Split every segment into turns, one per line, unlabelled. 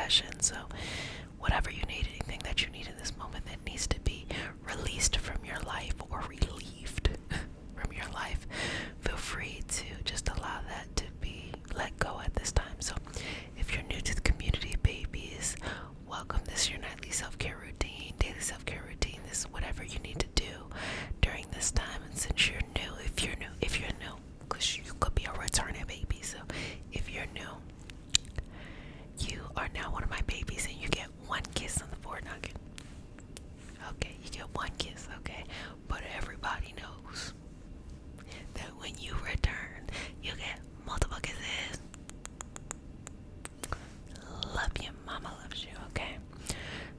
session. So whatever you need, anything that you need in this moment that needs to be released from your life or relieved from your life, feel free to just allow that to be let go at this time. So if you're new to the community, babies, welcome. This is your nightly self-care routine, daily self-care routine. This is whatever you need to do during this time. And since you're new, if you're new, because you could be a returning baby. So if you're new, you are now one of my babies, and you get one kiss on the forehead. Okay, you get one kiss, okay? But everybody knows that when you return, you get multiple kisses. Love you, mama loves you, okay?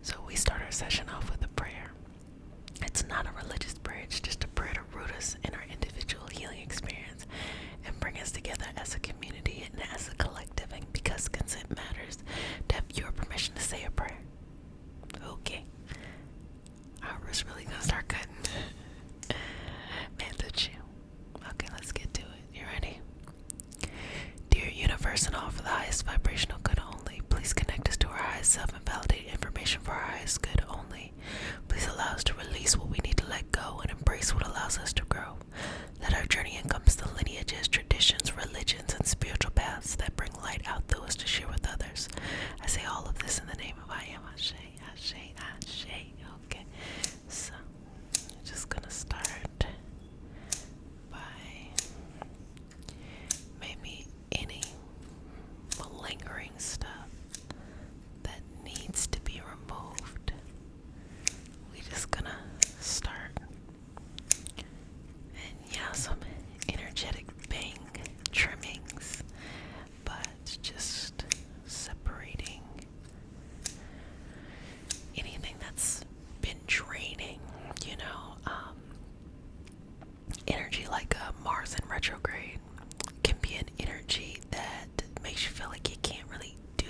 So we start our session off with a prayer. It's not a religious prayer, it's just a prayer to root us in our individual healing experience and bring us together as a community and as a collective. And because consent matters, to have your permission to say a prayer. Okay. I was really gonna start cutting. Man, don't you? Okay, let's get to it. You ready? Dear universe and all for the highest vibrational good only, please connect us to our highest self and validate information for our highest good only. Please allow us to release what we need to let go and embrace what allows us to grow. Let our journey encompass the lineages, traditions, religions, and spiritual paths that bring light out through us to share with others. I say all of this in the name of I am Ashe, Ashe, Ashe. Okay, so I'm just gonna start by maybe any lingering stuff that needs to be removed. We just gonna start, and yeah, some energetic bang trimmings, but just separating anything that's been draining, energy like Mars in retrograde can be an energy that makes you feel like you can't really do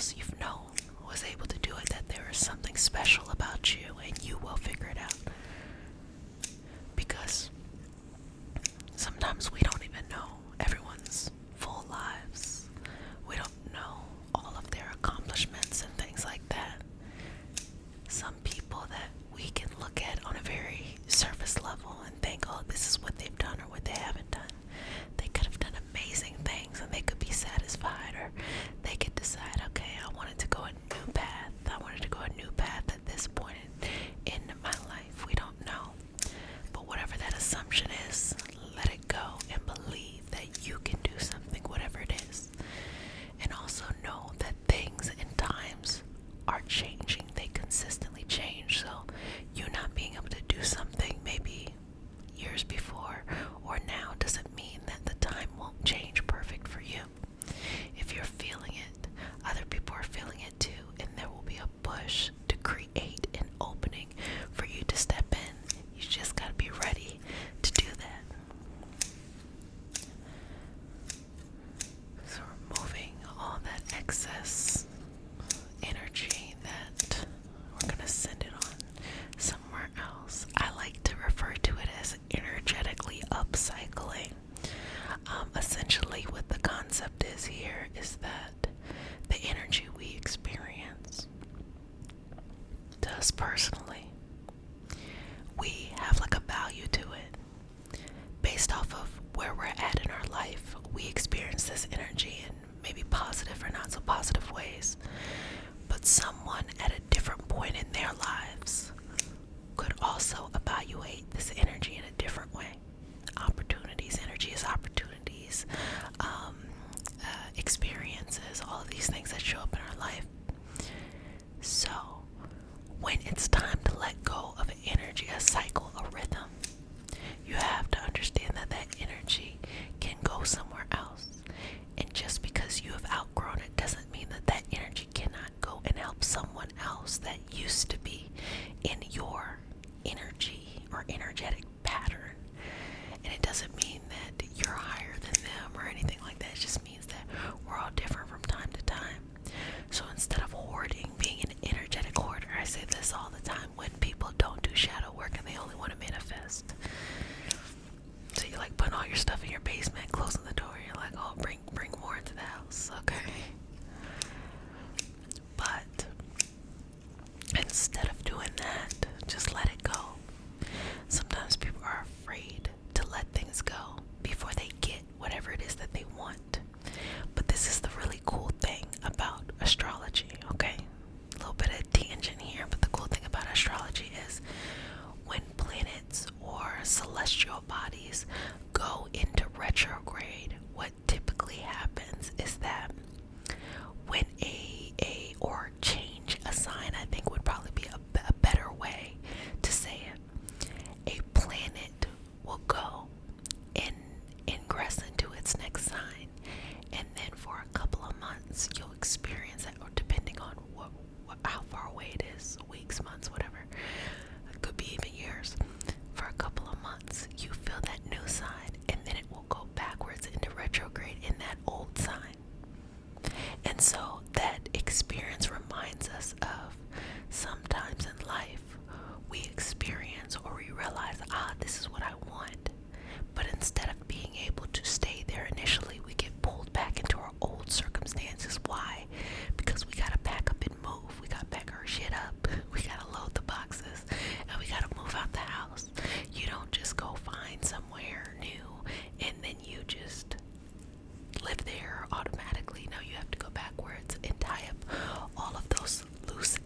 else you've known was able to do it, that there is something special about you and you will figure it out. Because sometimes we don't even know everyone's full lives. We don't know all of their accomplishments and things like that. Some people that we can look at on a very surface level and think, oh, this is what they've done or what they haven't done. They could have done amazing things and they could be satisfied, or they could decide, okay, I wanted to go a new path. I wanted to go a new path at this point in my life. We don't know. But whatever that assumption is, let it go and believe that you can do something, whatever it is. And also know that things and times are changing. They consistently change. So you not being able to do something maybe years before or now doesn't mean that the time won't change perfect for you. If you're feeling it, other people are feeling it too, and there will be a push to create an opening for you to step in. You just gotta be ready to do that. So removing all that excess energy that we're gonna send it on somewhere else. I like to refer to it as energetically upcycling. Essentially what the concept is here is that the energy we experience, to us personally, we have like a value to it. Based off of where we're at in our life, we experience this energy in maybe positive or not so positive ways. But someone at a different point in their lives could also evaluate this energy in a different way. Opportunities, energy is opportunities, experiences, all of these things that show up in our life. So when it's time to let go of an energy, a cycle, a rhythm, you have to understand that that energy can go somewhere else. And just because you have outgrown it doesn't mean that that energy cannot go and help someone else that used to be in your energy or energetic pattern. And it doesn't mean that you're higher than them or anything like that. It just means that we're all different from time to time. So instead of hoarding, being an energetic hoarder, I say this all the time when people don't do shadow work and they only want to manifest. So you're like putting all your stuff in your basement, closing the door, you're like, oh, bring more into the house, okay? But instead of doing that, just let it go. Sometimes people are afraid to let things go before they get whatever it is that they want. But this is the really cool thing about astrology, okay? A little bit of tangent here, but the cool thing about astrology is when planets or celestial bodies go into retrograde, what typically happens is that when or change a sign, I think would probably be a better way to say it. A planet will go and ingress into its next sign, and then for a couple of months you'll experience that, or depending on how far away it is, weeks, months, whatever, it could be even years. For a couple of months you feel that new sign, and then it will go backwards into retrograde in that old sign. And so that experience reminds us of sometimes in life we experience or we realize, this is what I want. But instead of being able to stay there initially, we get pulled back into our old circumstances. Why? Because we gotta pack up and move. We gotta pack our shit up. We gotta load the boxes. And we gotta move out the house. You don't just go find somewhere new and then you just live there automatically. No, you have to go backwards and tie up all of those loose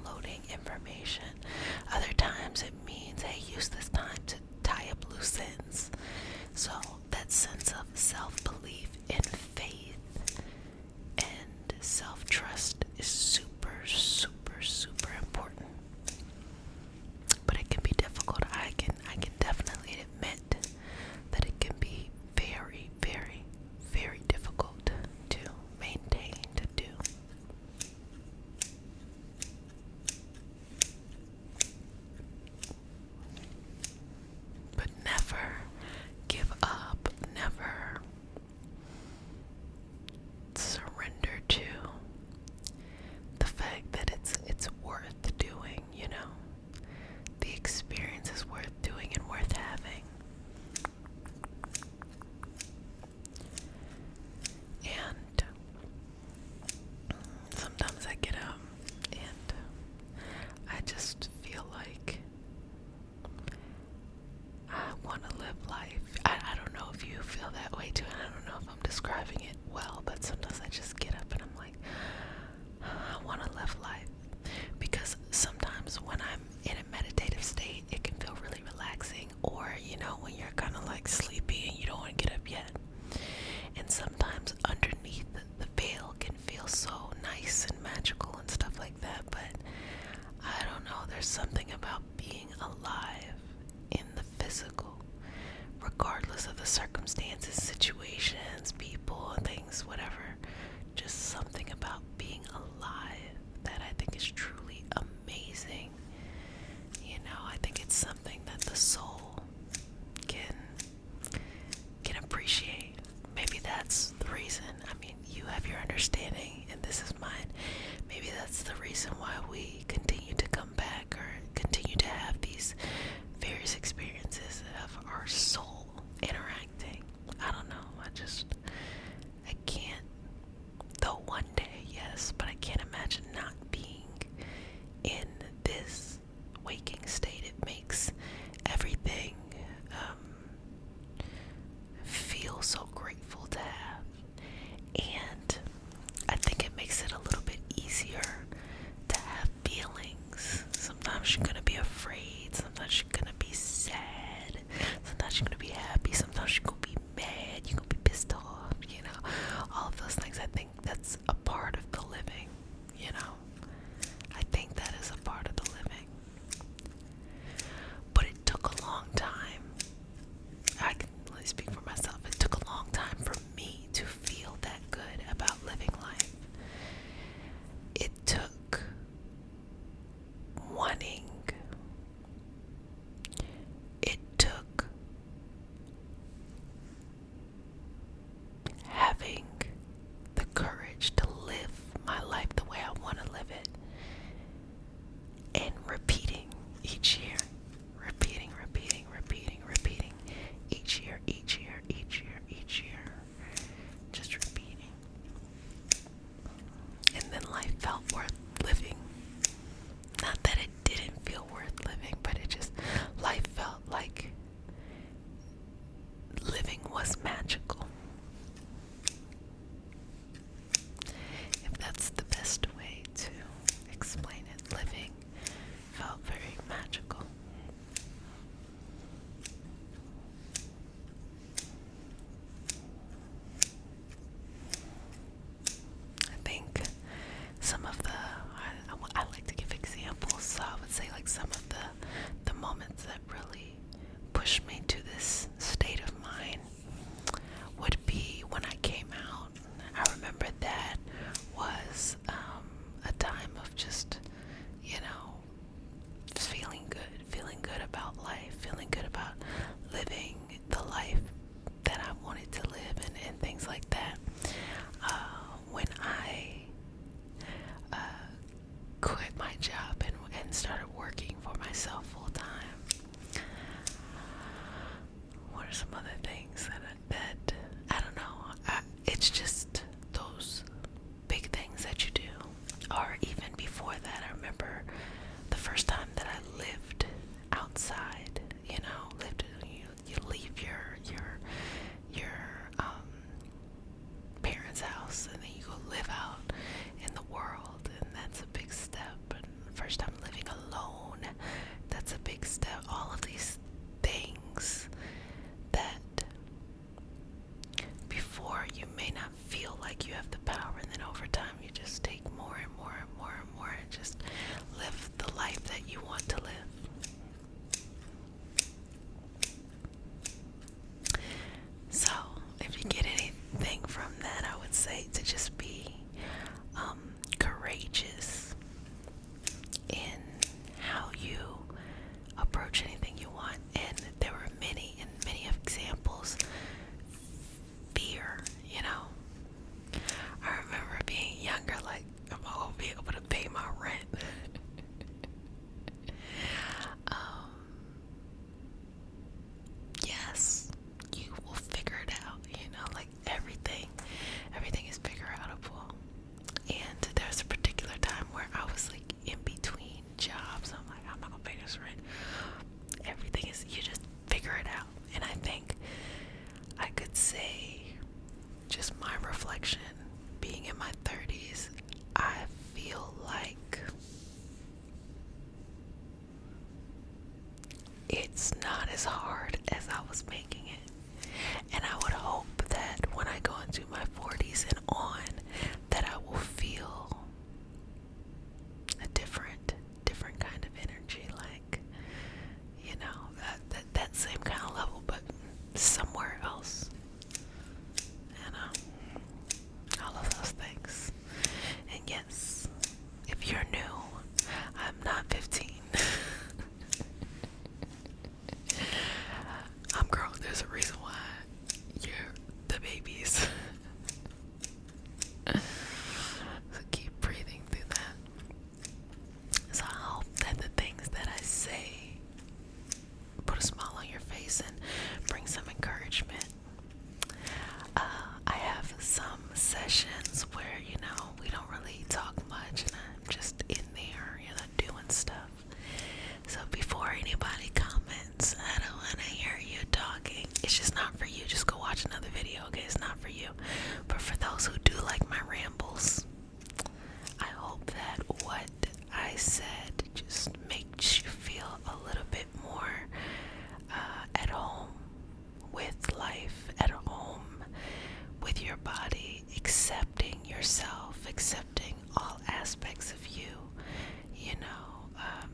downloading information. Other times it means, hey, use this time to tie up loose ends. So that sense of self-belief and faith and self-trust is super, super, super important. But it can be difficult. I can definitely admit that it can be very, very, very difficult to maintain, to do. But never give up, never surrender to the fact that it's worth doing, you know. The experience is worth doing and worth having. And sometimes I get up and I just feel like I want to live life. I don't know if you feel that way too. I don't know if I'm describing it well, but sometimes I just get up and I'm like, I want to live life. Because sometimes when I'm in a meditative state, it can feel really relaxing. Or, you know, when you're kind of like sleepy and you don't want to get up yet. And sometimes underneath the veil can feel so nice and magical and stuff like that. But I don't know, there's something about being alive in the physical, regardless of the circumstances, situations, people, things, whatever. Just something about being alive that I think is truly amazing. You know, I think it's something that the soul can appreciate. Maybe that's the reason. I mean, you have your understanding and this is mine. Maybe that's the reason why we continue to come back or continue to have these various experiences of our soul interacting. I don't know. I can't, though one day, yes, but I can't imagine not being in this waking state. It makes everything feel so grateful to have. And I think it makes it a little bit easier to have feelings. Sometimes you're gonna be afraid, sometimes you're gonna be sad, sometimes you're gonna be happy, sometimes you're gonna be mad, you're gonna be pissed off, you know. All of those things, I think that's a part of the living, you know. I think that is a part of the living. But it took a long time. I can only speak for myself. It took a long time for me to feel that good about living life. It took wanting. It took having the courage to live my life the way I want to live it. And repeating each year. Repeating. Each year. Just repeating. And then life felt worth living. Not that it didn't feel worth living, but life felt like living was magical. If that's the best way to explain it, living felt very magical. I think some of I like to give examples, so I would say like some of the moments that really pushed me to this state of mind would be when I came out. I remember that was a time of just, you know, feeling good about life, feeling good about living the life that I wanted to live and things like that. When I quit my job and started working for myself full time. What are some other things that I don't know? It's just those big things that you do. Or even before that, I remember the first time that I lived outside. You know, you leave your parents' house and then you go live out in the world, and that's a big step. And the first time say, just my reflection, being in my 30s, I feel like it's not as hard as I was making it. And I would hope that when I go into my 40s and on, that I will feel a different kind of energy, like, that same kind of level, but somewhere else. All of those things. And yes, if you're new, I'm not 15. I'm grown. There's a reason why you're the babies. So keep breathing through that. So I hope that the things that I say put a smile on your face and bring some encouragement. I have some sessions where, we don't really talk much and I'm just in there, doing stuff. So before anybody comments, I don't want to hear you talking. It's just not for you. Just go watch another video, okay? It's not for you. But for those who do like my rambles, I hope that what I said just makes you feel a little bit more at home with life, at home with your body, accepting yourself, accepting all aspects of you,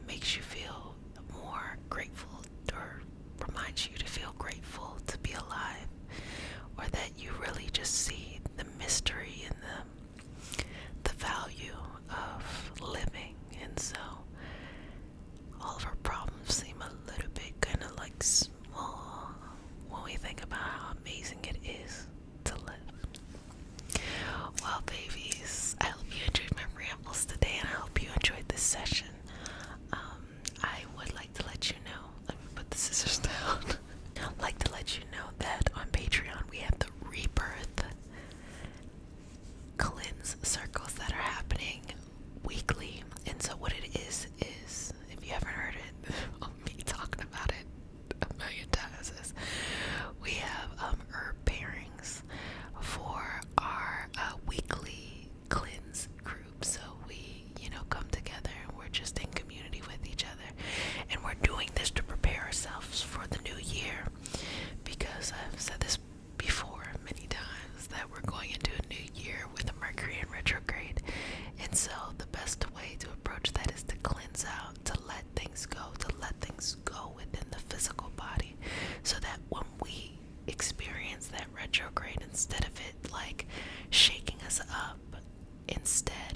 makes you feel more grateful, or reminds you to feel grateful to be alive, or that you really just see the mystery and the value of living. And so all of our problems seem a little bit kind of like small when we think about how amazing it is to live. Well, babies, I hope you enjoyed my rambles today, and I hope you enjoyed this session. I would like to let you know, let me put the scissors down. I'd like to let you know that on Patreon we have the Rebirth cleanse circles that are happening weekly. And so what it is, if you haven't heard it, me talking about it a million times, is we have herb pairings for our weekly cleanse group. So we, come together and we're just in community with each other. And we're doing this to prepare ourselves for the new year, because I've said this before many times, that we're going into a new year with a Mercury in retrograde. And so the best way to approach that is to cleanse out, to let things go within the physical body, so that when we experience that retrograde, instead of it like shaking us up, instead